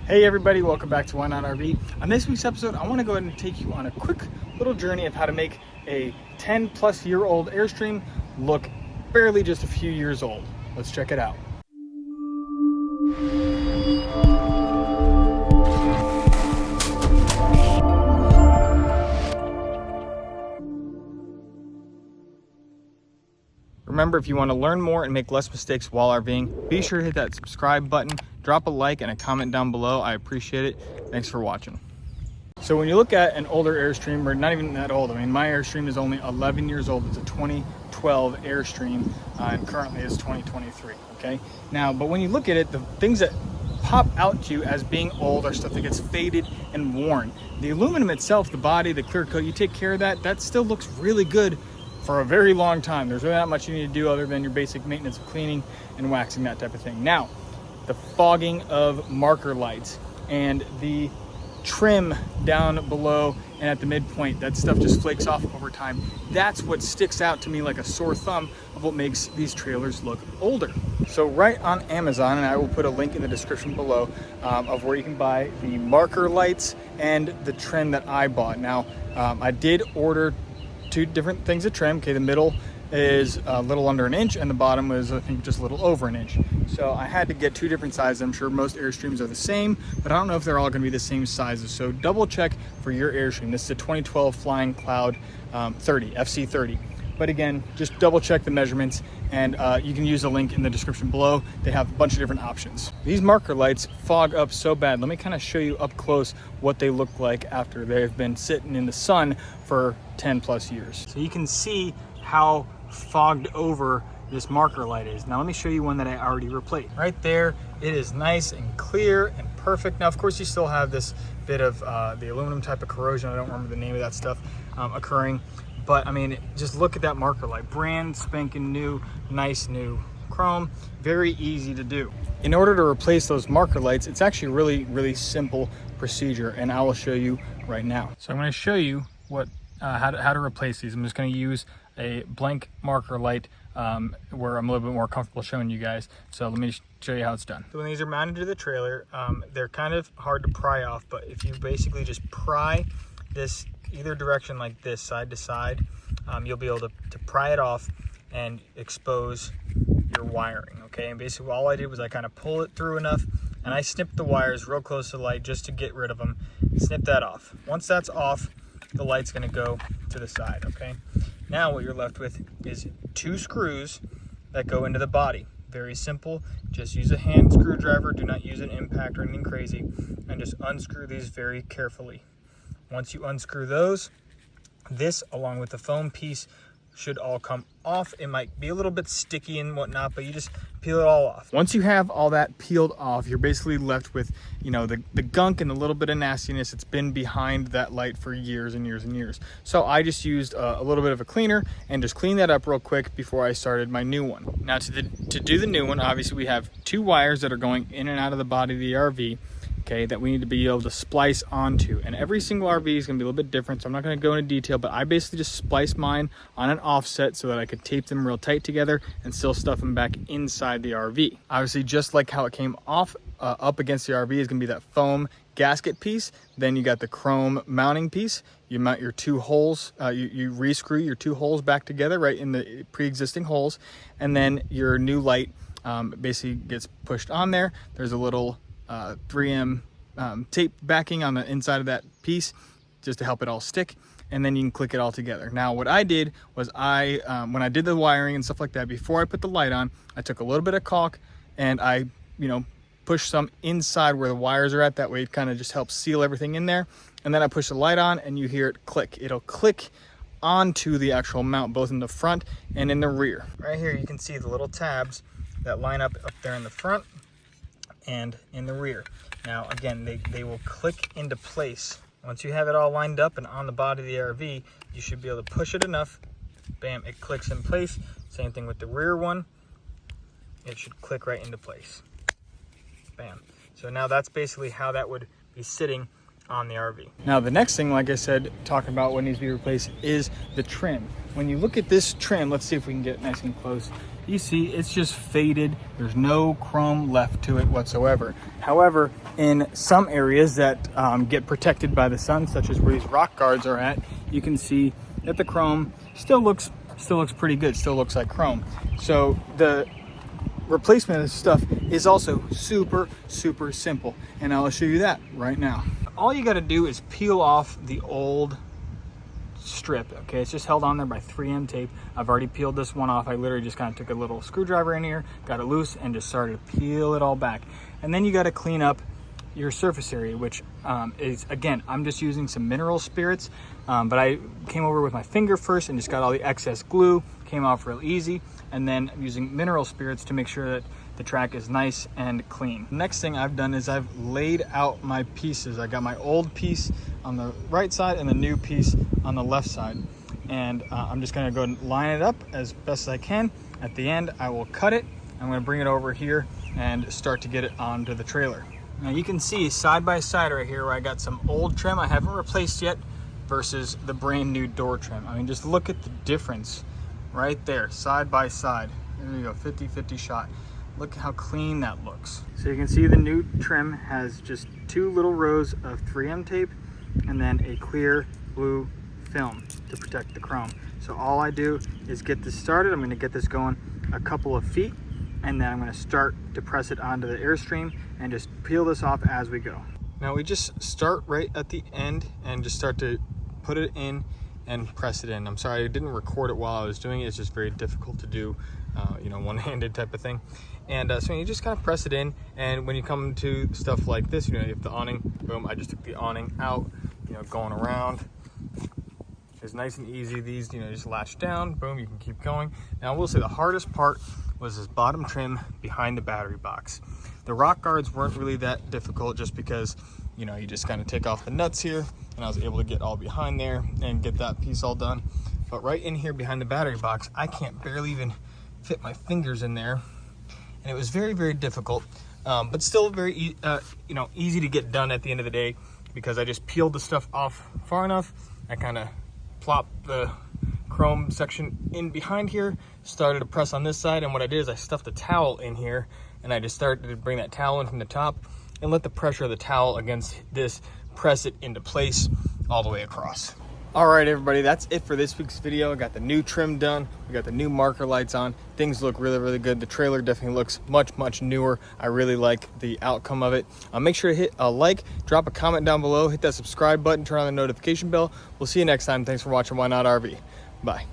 Hey everybody, welcome back to Why Not RV. On this week's episode, I want to go ahead and take you on a quick little journey of how to make a 10-plus-year-old Airstream look barely just a few years old. Let's check it out. Remember, if you want to learn more and make less mistakes while RVing, be sure to hit that subscribe button, drop a like and a comment down below. I appreciate it. Thanks for watching. So when you look at an older Airstream, or not even that old, I mean, my Airstream is only 11 years old. It's a 2012 Airstream, and currently it's 2023, okay? Now, but when you look at it, the things that pop out to you as being old are stuff that gets faded and worn. The aluminum itself, the body, the clear coat, you take care of that, that still looks really good for a very long time. There's really not much you need to do other than your basic maintenance of cleaning and waxing, that type of thing. Now, the fogging of marker lights and the trim down below and at the midpoint, that stuff just flakes off over time. That's what sticks out to me like a sore thumb of what makes these trailers look older. So right on Amazon, and I will put a link in the description below of where you can buy the marker lights and the trim that I bought. Now, I did order two different things of trim. Okay, the middle is a little under an inch and the bottom was, I think, just a little over an inch. So I had to get two different sizes. I'm sure most Airstreams are the same, but I don't know if they're all going to be the same sizes. So double check for your Airstream. This is a 2012 Flying Cloud 30, FC30. But again, just double check the measurements, and you can use the link in the description below. They have a bunch of different options. These marker lights fog up so bad. Let me kind of show you up close what they look like after they've been sitting in the sun for 10 plus years. So you can see how fogged over this marker light is. Now let me show you one that I already replaced. Right there, it is nice and clear and perfect. Now, of course, you still have this bit of the aluminum type of corrosion. I don't remember the name of that stuff occurring. But I mean, just look at that marker light, brand spanking new, nice new chrome, very easy to do. In order to replace those marker lights, it's actually really simple procedure, and I will show you right now. So I'm going to show you what how to replace these. I'm just going to use a blank marker light where I'm a little bit more comfortable showing you guys. So let me show you how it's done. So when these are mounted to the trailer, they're kind of hard to pry off, but if you basically just pry this either direction like this, side to side, you'll be able to pry it off and expose your wiring, okay? And basically all I did was I kind of pull it through enough and I snipped the wires real close to the light just to get rid of them. Snip that off. Once that's off, the light's gonna go to the side, okay? Now what you're left with is two screws that go into the body. Very simple, just use a hand screwdriver, do not use an impact or anything crazy, and just unscrew these very carefully. Once you unscrew those, this along with the foam piece should all come off. It might be a little bit sticky and whatnot, but you just peel it all off. Once you have all that peeled off, you're basically left with, you know, the gunk and a little bit of nastiness. It's been behind that light for years and years and years. So I just used a little bit of a cleaner and just cleaned that up real quick before I started my new one. Now to do the new one, obviously we have two wires that are going in and out of the body of the RV. Okay, that we need to be able to splice onto, and every single RV is going to be a little bit different, so I'm not going to go into detail, but I basically just splice mine on an offset so that I could tape them real tight together and still stuff them back inside the RV. Obviously, just like how it came off up against the RV is going to be that foam gasket piece. Then you got the chrome mounting piece. You mount your two holes, you re-screw your two holes back together right in the pre-existing holes, and then your new light basically gets pushed on there. There's a little 3M tape backing on the inside of that piece just to help it all stick, and then you can click it all together. Now what I did was when I did the wiring and stuff like that, before I put the light on, I took a little bit of caulk and I pushed some inside where the wires are at. That way it kind of just helps seal everything in there, and then I push the light on and you hear it click. It'll click onto the actual mount both in the front and in the rear. Right here you can see the little tabs that line up there in the front and in the rear. Now again, they will click into place. Once you have it all lined up and on the body of the RV, you should be able to push it enough, bam, it clicks in place. Same thing with the rear one, it should click right into place, bam. So now that's basically how that would be sitting on the RV. Now the next thing, like I said, talking about what needs to be replaced is the trim. When you look at this trim, let's see if we can get nice and close. You see it's just faded. There's no chrome left to it whatsoever. However, in some areas that get protected by the sun, such as where these rock guards are at, you can see that the chrome still looks pretty good, still looks like chrome. So the replacement of this stuff is also super simple, and I'll show you that right now. All you got to do is peel off the old strip. Okay, it's just held on there by 3M tape. I've already peeled this one off. I literally just kind of took a little screwdriver in here, got it loose, and just started to peel it all back. And then you got to clean up your surface area, which is, again, I'm just using some mineral spirits, but I came over with my finger first and just got all the excess glue, came off real easy, and then I'm using mineral spirits to make sure that the track is nice and clean. Next thing I've done is I've laid out my pieces. I got my old piece on the right side and the new piece on the left side, and I'm just gonna go and line it up as best as I can. At the end, I will cut it. I'm gonna bring it over here and start to get it onto the trailer. Now you can see side by side right here where I got some old trim I haven't replaced yet versus the brand new door trim. I mean, just look at the difference right there, side by side. There you go, 50-50 shot. Look how clean that looks. So you can see the new trim has just 2 little rows of 3M tape and then a clear blue film to protect the chrome. So all I do is get this started. I'm gonna get this going a couple of feet, and then I'm gonna start to press it onto the Airstream and just peel this off as we go. Now we just start right at the end and just start to put it in and press it in. I'm sorry I didn't record it while I was doing it. It's just very difficult to do, you know, one-handed type of thing. And so you just kind of press it in, and when you come to stuff like this, you know, you have the awning, boom, I just took the awning out, you know, going around. It's nice and easy. These, you know, just latch down, boom, you can keep going. Now I will say the hardest part was this bottom trim behind the battery box. The rock guards weren't really that difficult just because, you know, you just kind of take off the nuts here, and I was able to get all behind there and get that piece all done. But right in here behind the battery box, I can't barely even fit my fingers in there. And it was very difficult, but still very, you know, easy to get done at the end of the day, because I just peeled the stuff off far enough. I kind of plopped the chrome section in behind here, started to press on this side, and what I did is I stuffed a towel in here, and I just started to bring that towel in from the top and let the pressure of the towel against this press it into place all the way across. All right, everybody, that's it for this week's video. I got the new trim done. We got the new marker lights on. Things look really good. The trailer definitely looks much newer. I really like the outcome of it. Make sure to hit a like, drop a comment down below, hit that subscribe button, turn on the notification bell. We'll see you next time. Thanks for watching Why Not RV. Bye.